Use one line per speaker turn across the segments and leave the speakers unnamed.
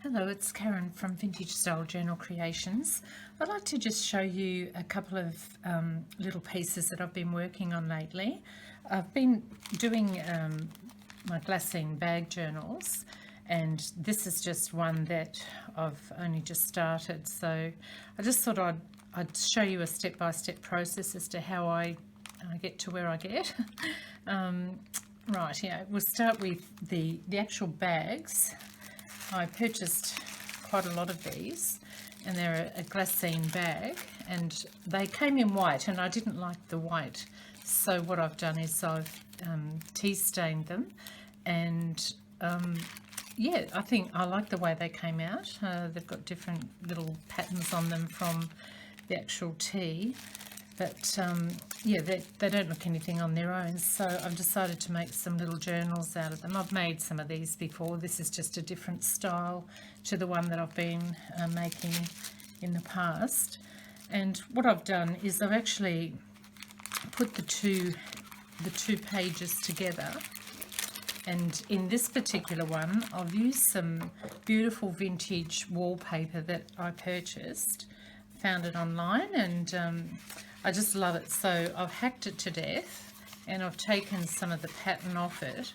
Hello, it's Karen from Vintage Style Journal Creations. I'd like to just show you a couple of little pieces that I've been working on lately. I've been doing my Glassine bag journals, and this is just one that I've only just started. So I just thought I'd show you a step-by-step process as to how I get to where I get. Right, yeah, we'll start with the actual bags. I purchased quite a lot of these, and they're a Glassine bag, and they came in white, and I didn't like the white. So what I've done is I've tea stained them, and yeah, I think I like the way they came out. They've got different little patterns on them from the actual tea. But yeah, they don't look anything on their own, so I've decided to make some little journals out of them. I've made some of these before. This is just a different style to the one that I've been making in the past. And what I've done is I've actually put the two pages together. And in this particular one, I've used some beautiful vintage wallpaper that I purchased. Found it online, and I just love it. So I've hacked it to death, and I've taken some of the pattern off it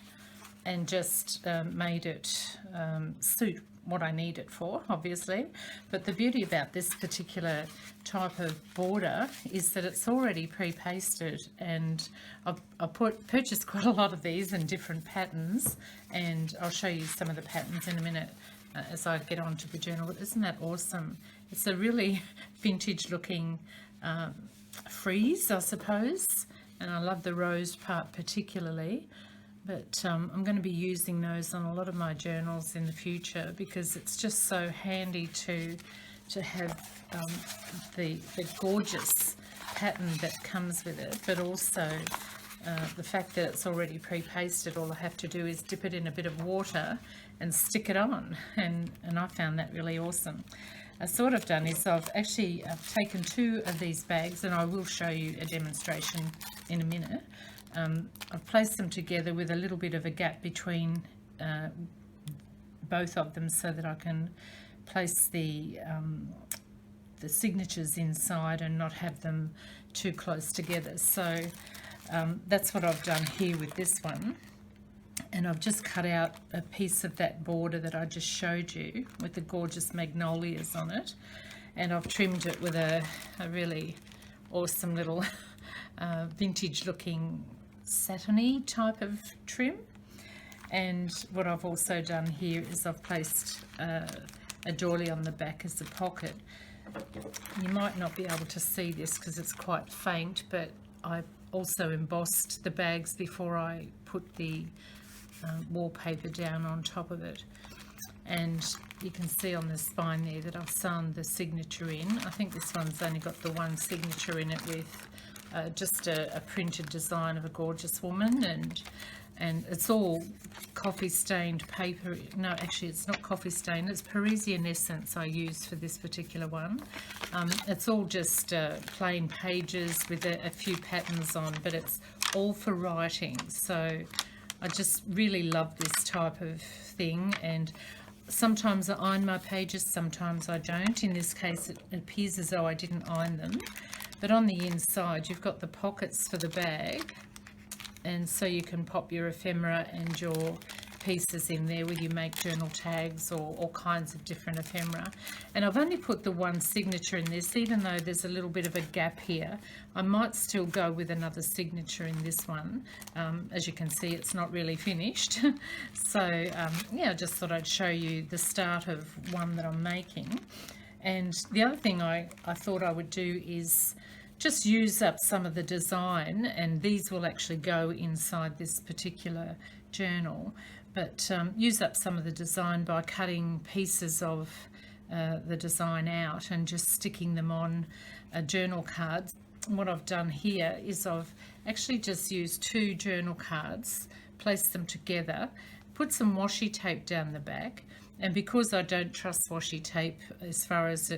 and just made it suit what I need it for, obviously. But the beauty about this particular type of border is that it's already pre-pasted, and I've purchased quite a lot of these in different patterns, and I'll show you some of the patterns in a minute as I get on to the journal. But isn't that awesome? It's a really vintage looking frieze, I suppose, and I love the rose part particularly. But I'm going to be using those on a lot of my journals in the future, because it's just so handy to have the gorgeous pattern that comes with it, but also the fact that it's already pre-pasted. All I have to do is dip it in a bit of water and stick it on, and I found that really awesome. So what I've done is I've taken two of these bags, and I will show you a demonstration in a minute. I've placed them together with a little bit of a gap between both of them, so that I can place the signatures inside and not have them too close together. So that's what I've done here with this one. And I've just cut out a piece of that border that I just showed you with the gorgeous magnolias on it, and I've trimmed it with a really awesome little vintage looking satiny type of trim. And what I've also done here is I've placed a doily on the back as a pocket. You might not be able to see this because it's quite faint, but I also embossed the bags before I put the wallpaper down on top of it, and you can see on the spine there that I've sewn the signature in. I think this one's only got the one signature in it, with just a printed design of a gorgeous woman, and it's all coffee stained paper. No, actually it's not coffee stained, it's Parisian essence I used for this particular one. It's all just plain pages with a few patterns on, but it's all for writing. So I just really love this type of thing, and sometimes I iron my pages, sometimes I don't. In this case it appears as though I didn't iron them, but on the inside you've got the pockets for the bag, and so you can pop your ephemera and your pieces in there, where you make journal tags or all kinds of different ephemera. And I've only put the one signature in this, even though there's a little bit of a gap here. I might still go with another signature in this one. As you can see, it's not really finished. So yeah, I just thought I'd show you the start of one that I'm making. And the other thing I thought I would do is just use up some of the design, and these will actually go inside this particular journal, but use up some of the design by cutting pieces of the design out and just sticking them on a journal card. What I've done here is I've actually just used two journal cards, placed them together, put some washi tape down the back, and because I don't trust washi tape as far as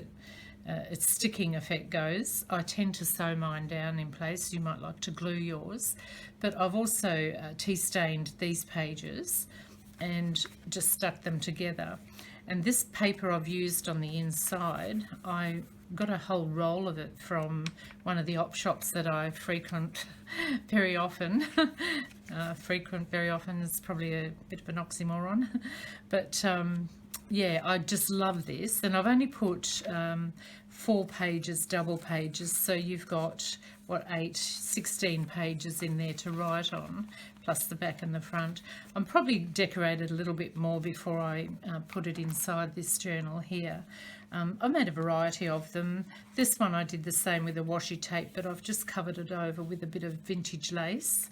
its sticking effect goes, I tend to sew mine down in place. You might like to glue yours, but I've also tea stained these pages and just stuck them together. And this paper I've used on the inside, I got a whole roll of it from one of the op shops that I frequent very often. Frequent very often is probably a bit of an oxymoron, but yeah, I just love this. And I've only put 4 pages, double pages, so you've got what, 16 pages in there to write on, plus the back and the front. I'm probably decorated a little bit more before I put it inside this journal here. I made a variety of them. This one I did the same with a washi tape, but I've just covered it over with a bit of vintage lace,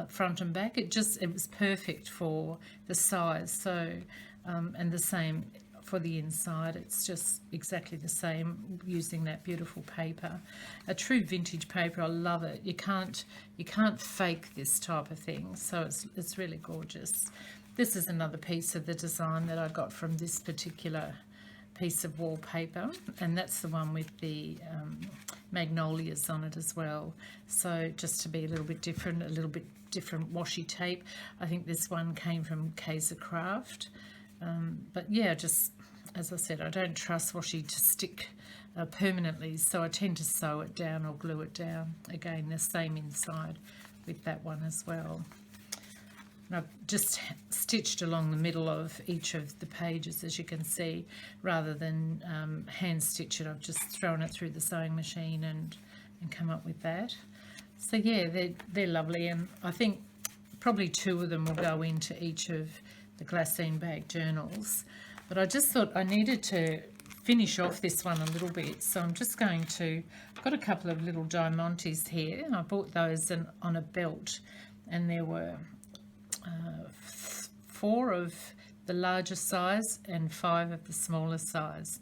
front and back. It was perfect for the size. So and the same for the inside. It's just exactly the same using that beautiful paper, a true vintage paper. I love it. You can't fake this type of thing, so it's really gorgeous. This is another piece of the design that I got from this particular piece of wallpaper, and that's the one with the magnolias on it as well. So just to be a little bit different washi tape. I think this one came from Kaiser Craft. But yeah, just as I said, I don't trust washi to stick permanently, so I tend to sew it down or glue it down. Again, the same inside with that one as well. And I've just stitched along the middle of each of the pages, as you can see, rather than hand stitch it. I've just thrown it through the sewing machine and come up with that. So yeah, they're lovely, and I think probably 2 of them will go into each of the Glassine bag journals. But I just thought I needed to finish off this one a little bit, so I'm just going to, I've got a couple of little diamantes here. I bought those on a belt, and there were 4 of the larger size and 5 of the smaller size.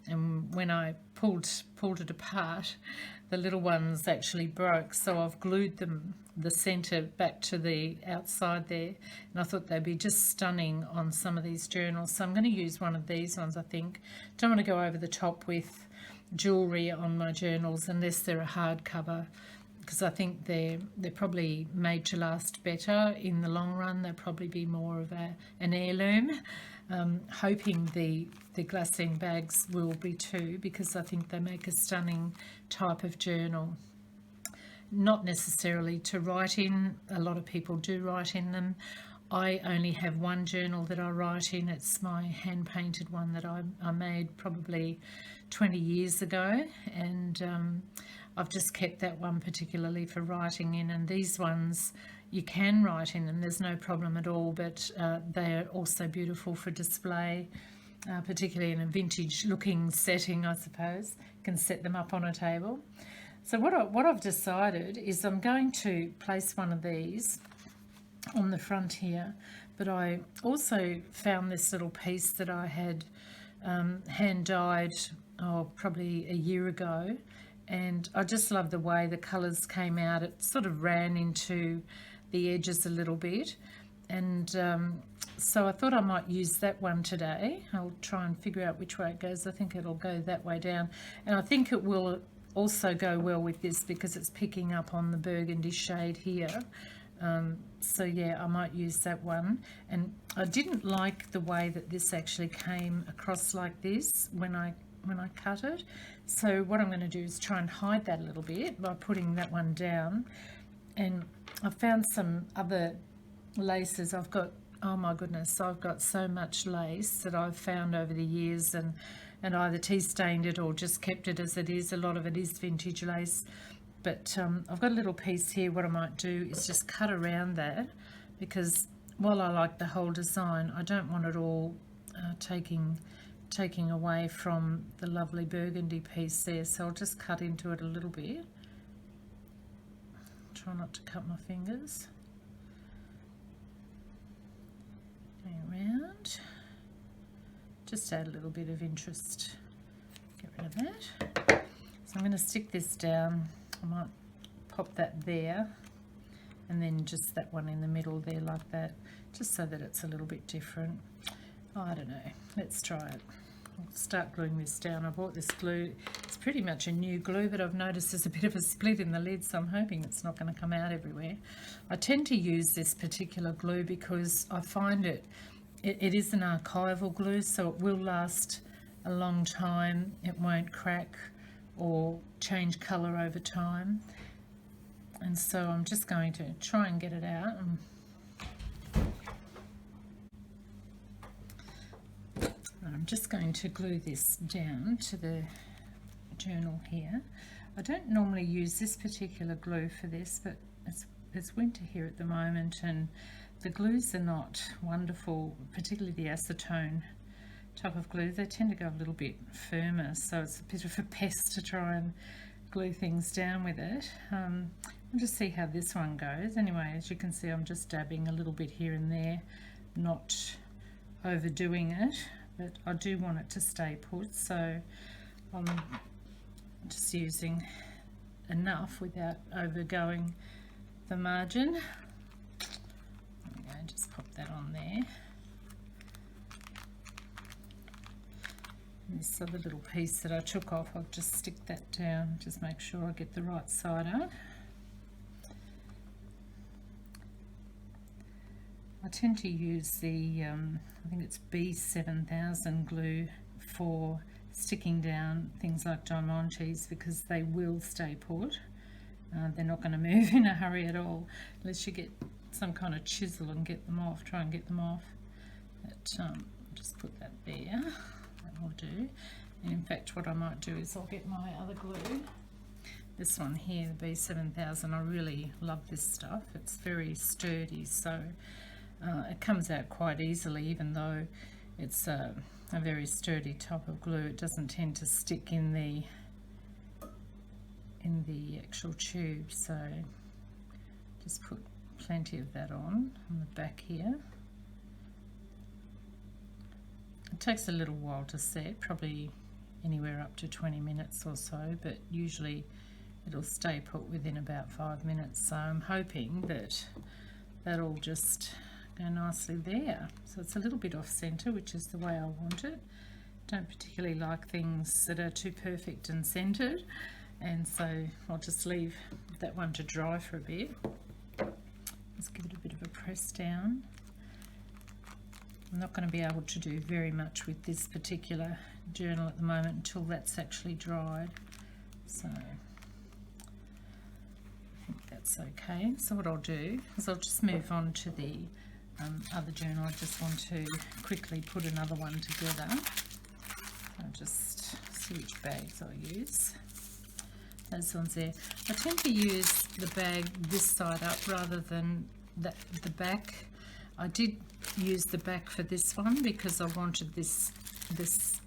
And when I pulled it apart, the little ones actually broke, so I've glued them, the centre, back to the outside there, and I thought they'd be just stunning on some of these journals. So I'm going to use one of these ones, I think. Don't want to go over the top with jewellery on my journals unless they're a hardcover, because I think they're probably made to last better in the long run. They'll probably be more of an heirloom. Hoping the Glassine bags will be too, because I think they make a stunning type of journal. Not necessarily to write in. A lot of people do write in them. I only have one journal that I write in. It's my hand painted one that I made probably 20 years ago, and I've just kept that one particularly for writing in. And these ones, you can write in them, there's no problem at all, but they're also beautiful for display, particularly in a vintage looking setting, I suppose. You can set them up on a table. So what I've decided is I'm going to place one of these on the front here, but I also found this little piece that I had hand dyed probably a year ago, and I just love the way the colours came out. It sort of ran into the edges a little bit, and so I thought I might use that one today. I'll try and figure out which way it goes. I think it'll go that way down, and I think it will also go well with this because it's picking up on the burgundy shade here. So yeah, I might use that one. And I didn't like the way that this actually came across like this when I cut it. So what I'm going to do is try and hide that a little bit by putting that one down. And I found some other laces. I've got, oh my goodness, I've got so much lace that I've found over the years, and either tea stained it or just kept it as it is. A lot of it is vintage lace. But I've got a little piece here. What I might do is just cut around that, because while I like the whole design, I don't want it all taking away from the lovely burgundy piece there. So I'll just cut into it a little bit. Try not to cut my fingers. Going around. Just add a little bit of interest. Get rid of that. So I'm going to stick this down. I might pop that there, and then just that one in the middle there like that, just so that it's a little bit different. Oh, I don't know. Let's try it. I'll start gluing this down. I bought this glue. It's pretty much a new glue, but I've noticed there's a bit of a split in the lid, so I'm hoping it's not going to come out everywhere. I tend to use this particular glue because I find it it is an archival glue, so it will last a long time. It won't crack or change colour over time. And so I'm just going to try and get it out. I'm just going to glue this down to the journal here. I don't normally use this particular glue for this, but it's winter here at the moment and the glues are not wonderful, particularly the acetone type of glue. They tend to go a little bit firmer, so it's a bit of a pest to try and glue things down with it. We'll just see how this one goes. Anyway, as you can see, I'm just dabbing a little bit here and there, not overdoing it, but I do want it to stay put, so I'm just using enough without overgoing the margin. There we go, just pop that on there. And this other little piece that I took off, I'll just stick that down, just make sure I get the right side up. I tend to use the, I think it's B7000 glue for sticking down things like diamantes because they will stay put. They're not going to move in a hurry at all unless you get some kind of chisel and get them off, try and get them off. But just put that there, that will do. And in fact what I might do is I'll get my other glue. This one here, the B7000, I really love this stuff. It's very sturdy, so it comes out quite easily, even though it's a very sturdy type of glue. It doesn't tend to stick in the actual tube, so just put plenty of that on the back here. It takes a little while to set, probably anywhere up to 20 minutes or so, but usually it'll stay put within about 5 minutes, so I'm hoping that that'll just go nicely there. So it's a little bit off center, which is the way I want it. Don't particularly like things that are too perfect and centered, and so I'll just leave that one to dry for a bit. Let's give it a bit of a press down. I'm not going to be able to do very much with this particular journal at the moment until that's actually dried, so I think that's okay. So what I'll do is I'll just move on to the other journal. I just want to quickly put another one together. I'll just see which bags I use. Those ones there. I tend to use the bag this side up rather than the back. I did use the back for this one because I wanted this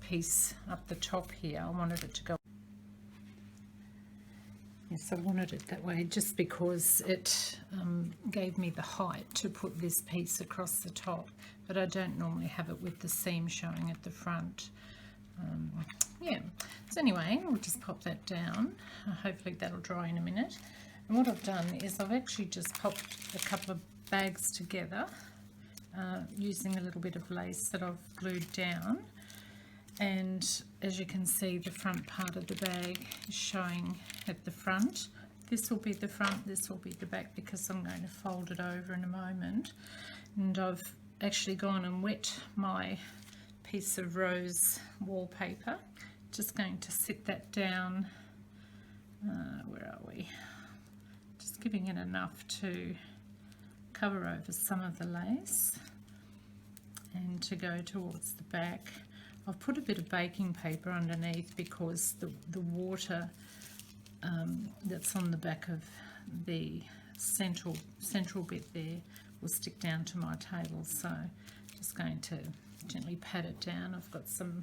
piece up the top here. I wanted it to go. Yes, I wanted it that way just because it gave me the height to put this piece across the top, but I don't normally have it with the seam showing at the front. Yeah, so anyway, we'll just pop that down. Hopefully that'll dry in a minute. And what I've done is I've actually just popped a couple of bags together using a little bit of lace that I've glued down. And as you can see, the front part of the bag is showing at the front. This will be the front, this will be the back, because I'm going to fold it over in a moment. And I've actually gone and wet my piece of rose wallpaper. Just going to sit that down. Where are we? Just giving it enough to cover over some of the lace and to go towards the back. I've put a bit of baking paper underneath because the water that's on the back of the central bit there will stick down to my table, so just going to gently pat it down. I've got some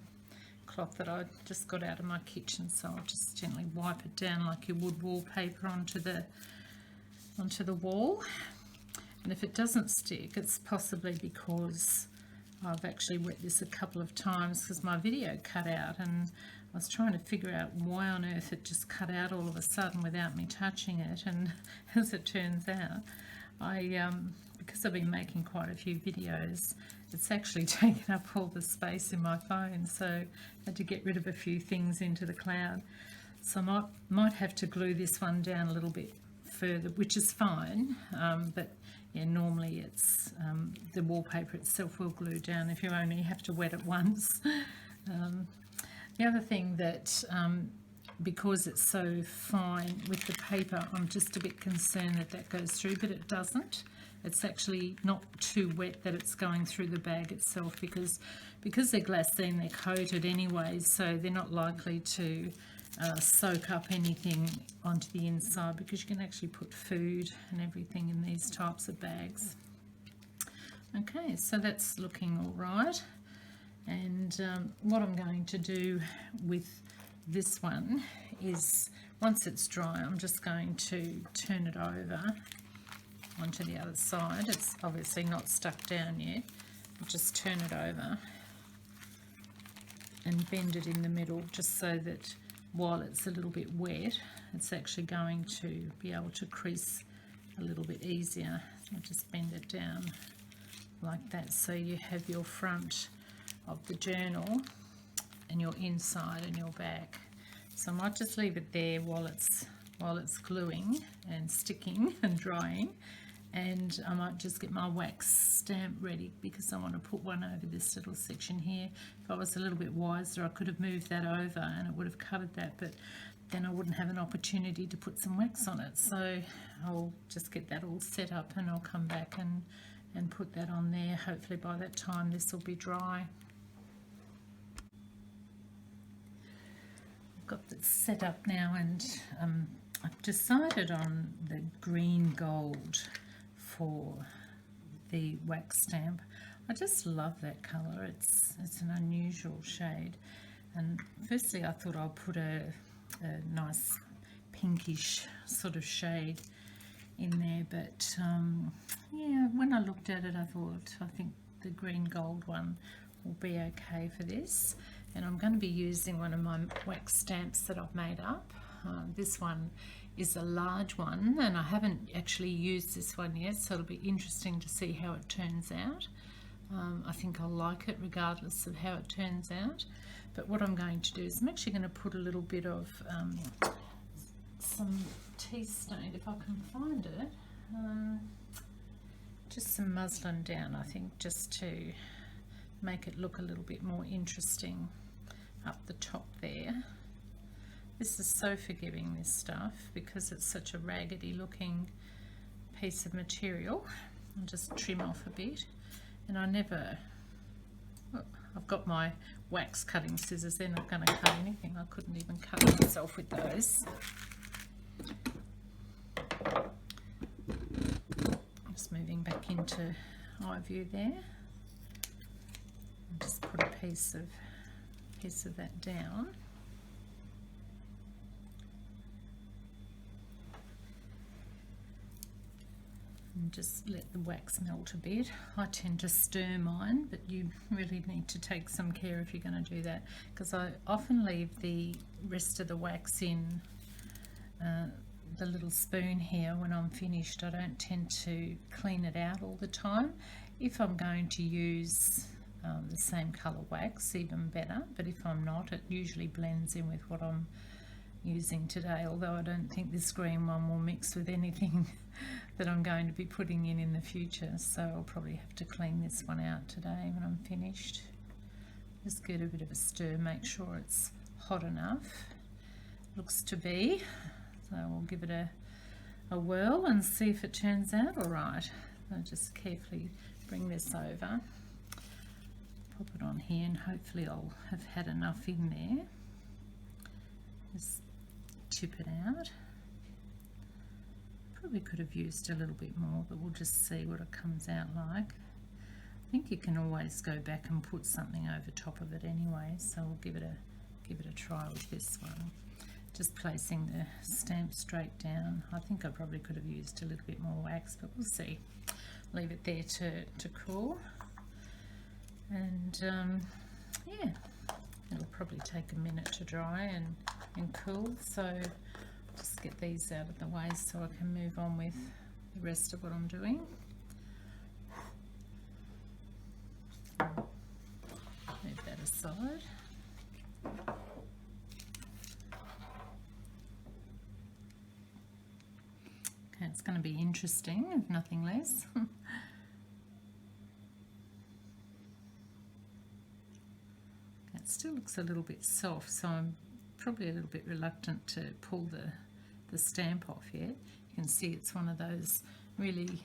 cloth that I just got out of my kitchen, so I'll just gently wipe it down like you would wallpaper onto the wall. And if it doesn't stick, it's possibly because I've actually wet this a couple of times because my video cut out, and I was trying to figure out why on earth it just cut out all of a sudden without me touching it. And as it turns out, because I've been making quite a few videos, it's actually taken up all the space in my phone, so I had to get rid of a few things into the cloud. So I might have to glue this one down a little bit further, which is fine, but yeah, normally it's the wallpaper itself will glue down if you only have to wet it once. The other thing that, because it's so fine with the paper, I'm just a bit concerned that that goes through, but it doesn't. It's actually not too wet that it's going through the bag itself, because they're glassine, they're coated anyway, so they're not likely to soak up anything onto the inside, because you can actually put food and everything in these types of bags. Okay, so that's looking all right. And what I'm going to do with this one is, once it's dry, I'm just going to turn it over onto the other side. It's obviously not stuck down yet. I'll just turn it over and bend it in the middle, just so that while it's a little bit wet, it's actually going to be able to crease a little bit easier. So I'll just bend it down like that, so you have your front of the journal and your inside and your back. So I might just leave it there while it's gluing and sticking and drying, and I might just get my wax stamp ready, because I want to put one over this little section here. If I was a little bit wiser, I could have moved that over and it would have covered that, but then I wouldn't have an opportunity to put some wax on it. So I'll just get that all set up and I'll come back and put that on there. Hopefully by that time this will be dry. Got this set up now, and I've decided on the green gold for the wax stamp. I just love that colour. It's an unusual shade, and firstly I thought I'll put a nice pinkish sort of shade in there, but yeah, when I looked at it I think the green gold one will be okay for this. And I'm going to be using one of my wax stamps that I've made up. This one is a large one, and I haven't actually used this one yet, so it'll be interesting to see how it turns out. I think I'll like it regardless of how it turns out. But what I'm going to do is I'm actually going to put a little bit of some tea stain, if I can find it. Just some muslin down, I think, just to make it look a little bit more interesting up the top there. This is so forgiving, this stuff, because it's such a raggedy looking piece of material. I'll just trim off a bit, and I've got my wax cutting scissors. They're not going to cut anything. I couldn't even cut myself with those. Just moving back into eye view there. Just put a piece of that down. And just let the wax melt a bit. I tend to stir mine, but you really need to take some care if you're going to do that, because I often leave the rest of the wax in the little spoon here when I'm finished. I don't tend to clean it out all the time. If I'm going to use the same colour wax, even better, but if I'm not, it usually blends in with what I'm using today, although I don't think this green one will mix with anything that I'm going to be putting in the future, so I'll probably have to clean this one out today when I'm finished. Just give it a bit of a stir, make sure it's hot enough. Looks to be, so we'll give it a whirl and see if it turns out all right. I'll just carefully bring this over, pop it on here, and hopefully I'll have had enough in there. Just tip it out. Probably could have used a little bit more, but we'll just see what it comes out like. I think you can always go back and put something over top of it anyway, so we'll give it a try with this one. Just placing the stamp straight down. I think I probably could have used a little bit more wax, but we'll see. Leave it there to cool, and yeah, it'll probably take a minute to dry and cool, so just get these out of the way so I can move on with the rest of what I'm doing. Move that aside. Okay, it's going to be interesting, if nothing less. it still looks a little bit soft, so I'm probably a little bit reluctant to pull the stamp off yet. You can see it's one of those really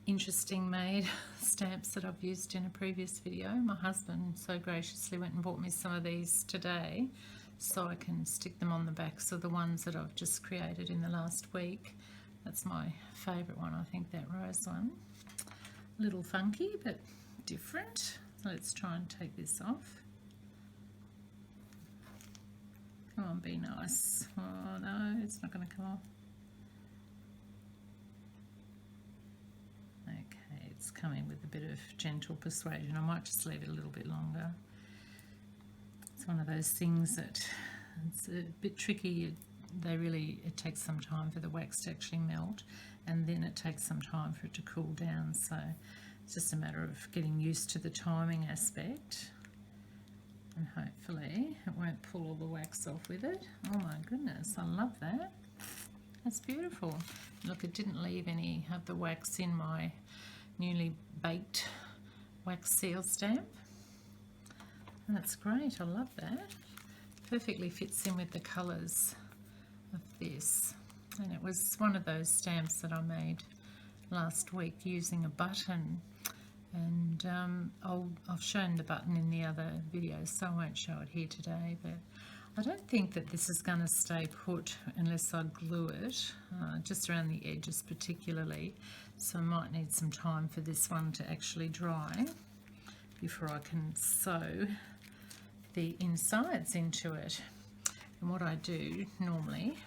interesting made stamps that I've used in a previous video. My husband so graciously went and bought me some of these today so I can stick them on the backs of the ones that I've just created in the last week. That's my favourite one, I think, that rose one. A little funky but different. Let's try and take this off. Come on, be nice. Oh no, it's not going to come off. Okay, it's coming with a bit of gentle persuasion. I might just leave it a little bit longer. It's one of those things that it's a bit tricky. It takes some time for the wax to actually melt, and then it takes some time for it to cool down. So it's just a matter of getting used to the timing aspect, and hopefully it won't pull all the wax off with it. Oh my goodness, I love that. That's beautiful. Look, it didn't leave any of the wax in my newly baked wax seal stamp. That's great, I love that. Perfectly fits in with the colours of this. And it was one of those stamps that I made last week using a button. And I've shown the button in the other videos, so I won't show it here today. But I don't think that this is going to stay put unless I glue it, just around the edges particularly. So I might need some time for this one to actually dry before I can sew the insides into it. And what I do normally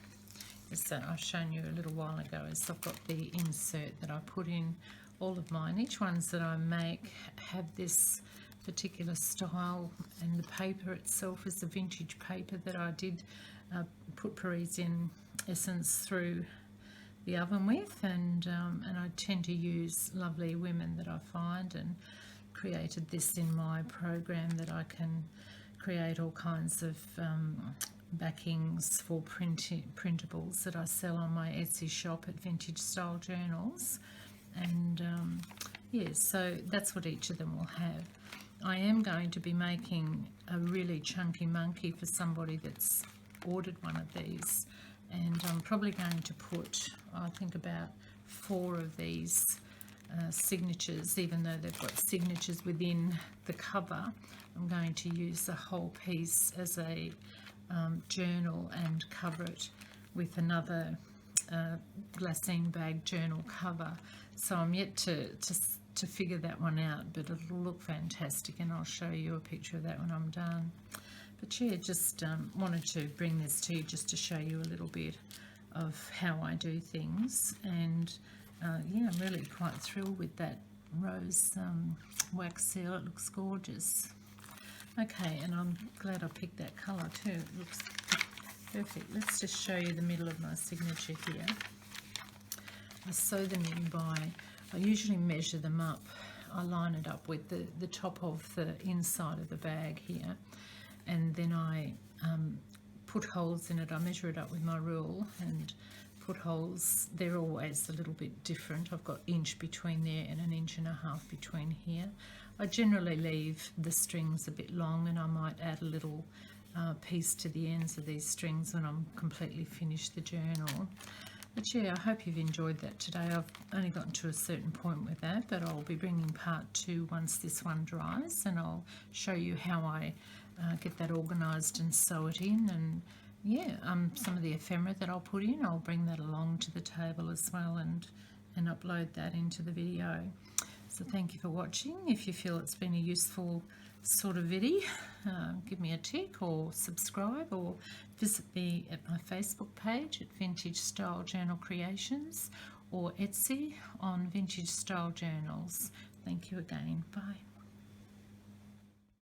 is that I've shown you a little while ago is I've got the insert that I put in all of mine. Each ones that I make have this particular style, and the paper itself is the vintage paper that I did put Parisian essence through the oven with, and I tend to use lovely women that I find, and created this in my program that I can create all kinds of backings for printables that I sell on my Etsy shop at Vintage Style Journals. And yeah, so that's what each of them will have. I am going to be making a really chunky monkey for somebody that's ordered one of these, and I'm probably going to put, I think, about 4 of these signatures, even though they've got signatures within the cover. I'm going to use the whole piece as a journal and cover it with another Glassine bag journal cover. So I'm yet to figure that one out, but it'll look fantastic, and I'll show you a picture of that when I'm done. But yeah, just wanted to bring this to you just to show you a little bit of how I do things. And yeah, I'm really quite thrilled with that rose wax seal. It looks gorgeous. Okay, and I'm glad I picked that colour too. It looks perfect. Let's just show you the middle of my signature here. I sew them in by, I usually measure them up. I line it up with the top of the inside of the bag here, and then I put holes in it. I measure it up with my rule and put holes. They're always a little bit different. I've got inch between there and 1.5 inches between here. I generally leave the strings a bit long, and I might add a little piece to the ends of these strings when I'm completely finished the journal. But yeah, I hope you've enjoyed that today. I've only gotten to a certain point with that, but I'll be bringing part 2 once this one dries, and I'll show you how I get that organised and sew it in. And yeah, some of the ephemera that I'll put in, I'll bring that along to the table as well, and upload that into the video. So thank you for watching. If you feel it's been a useful sort of video, give me a tick or subscribe, or visit me at my Facebook page at Vintage Style Journal Creations, or Etsy on Vintage Style Journals. Thank you again. Bye.